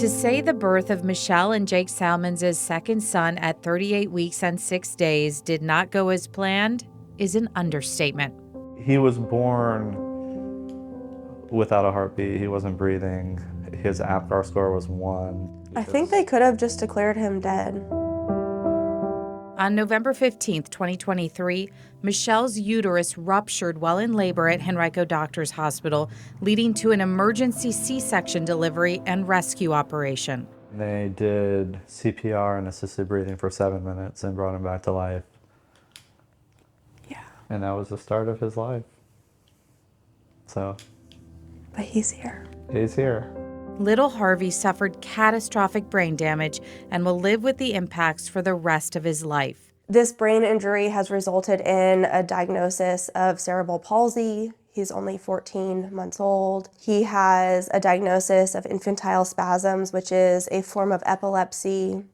To say the birth of Michelle and Jake Salmons' second son at 38 weeks and 6 days did not go as planned is an understatement. He was born without a heartbeat. He wasn't breathing. His APGAR score was 1. I think they could have just declared him dead. On November 15, 2023, Michelle's uterus ruptured while in labor at Henrico Doctors Hospital, leading to an emergency C-section delivery and rescue operation. They did CPR and assisted breathing for 7 minutes and brought him back to life. Yeah. And that was the start of his life. So. But he's here. He's here. Little Harvey suffered catastrophic brain damage and will live with the impacts for the rest of his life. This brain injury has resulted in a diagnosis of cerebral palsy. He's only 14 months old. He has a diagnosis of infantile spasms, which is a form of epilepsy.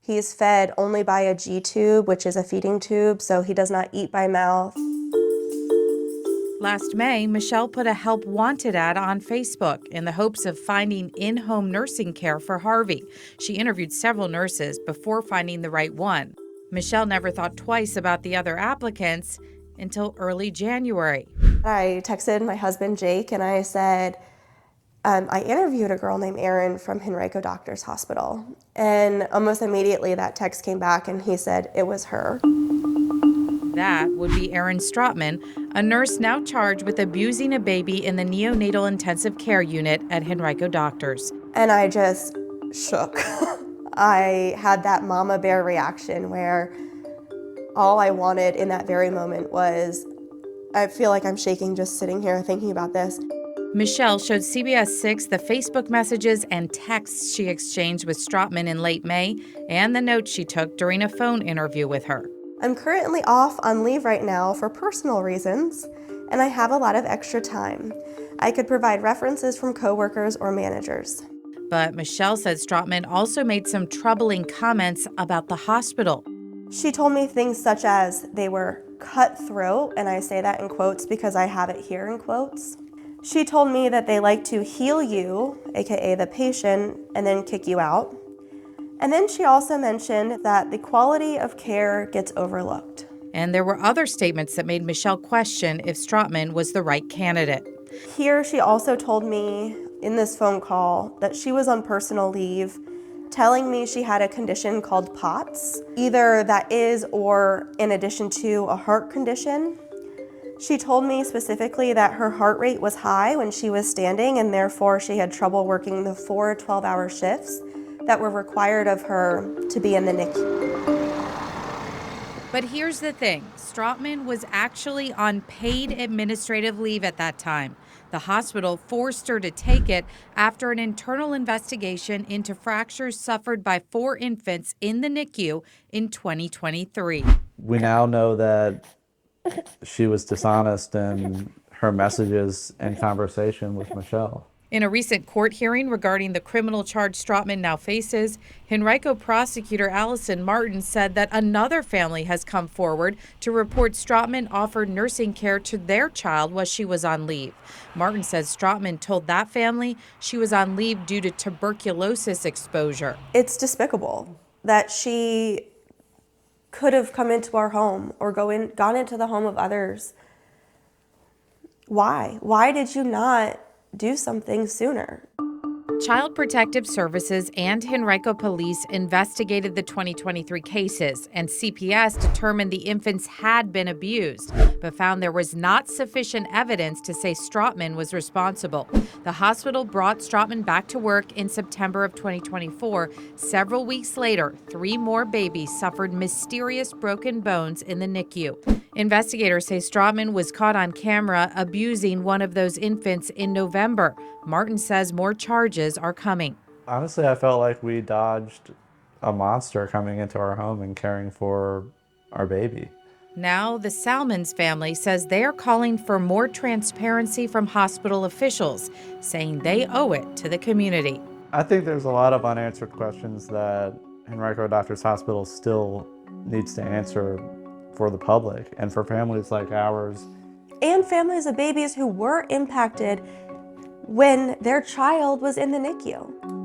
He's fed only by a G-tube, which is a feeding tube, so he does not eat by mouth. Last May, Michelle put a help wanted ad on Facebook in the hopes of finding in-home nursing care for Harvey. She interviewed several nurses before finding the right one. Michelle never thought twice about the other applicants until early January. I texted my husband, Jake, and I said, I interviewed a girl named Erin from Henrico Doctors Hospital. And almost immediately that text came back and he said it was her. That would be Erin Strotman, a nurse now charged with abusing a baby in the neonatal intensive care unit at Henrico Doctors. And I just shook. I had that mama bear reaction where all I wanted in that very moment was, I feel like I'm shaking just sitting here thinking about this. Michelle showed CBS 6 the Facebook messages and texts she exchanged with Strotman in late May and the notes she took during a phone interview with her. I'm currently off on leave right now for personal reasons, and I have a lot of extra time. I could provide references from coworkers or managers. But Michelle said Strotman also made some troubling comments about the hospital. She told me things such as they were cutthroat, and I say that in quotes because I have it here in quotes. She told me that they like to heal you, aka the patient, and then kick you out. And then she also mentioned that the quality of care gets overlooked. And there were other statements that made Michelle question if Strotman was the right candidate. Here, she also told me in this phone call that she was on personal leave, telling me she had a condition called POTS, either that is or in addition to a heart condition. She told me specifically that her heart rate was high when she was standing and therefore she had trouble working the 4 12-hour shifts that were required of her to be in the NICU. But here's the thing, Strotman was actually on paid administrative leave at that time. The hospital forced her to take it after an internal investigation into fractures suffered by 4 infants in the NICU in 2023. We now know that she was dishonest in her messages and conversation with Michelle. In a recent court hearing regarding the criminal charge Strotman now faces, Henrico prosecutor Allison Martin said that another family has come forward to report Strotman offered nursing care to their child while she was on leave. Martin says Strotman told that family she was on leave due to tuberculosis exposure. It's despicable that she could have come into our home or gone into the home of others. Why? Why did you not do something sooner? Child Protective Services and Henrico Police investigated the 2023 cases, and CPS determined the infants had been abused, but found there was not sufficient evidence to say Strotman was responsible. The hospital brought Strotman back to work in September of 2024. Several weeks later, 3 more babies suffered mysterious broken bones in the NICU. Investigators say Strotman was caught on camera abusing one of those infants in November. Martin says more charges are coming. Honestly, I felt like we dodged a monster coming into our home and caring for our baby. Now, the Salmons family says they are calling for more transparency from hospital officials, saying they owe it to the community. I think there's a lot of unanswered questions that Henrico Doctors Hospital still needs to answer for the public and for families like ours. And families of babies who were impacted when their child was in the NICU.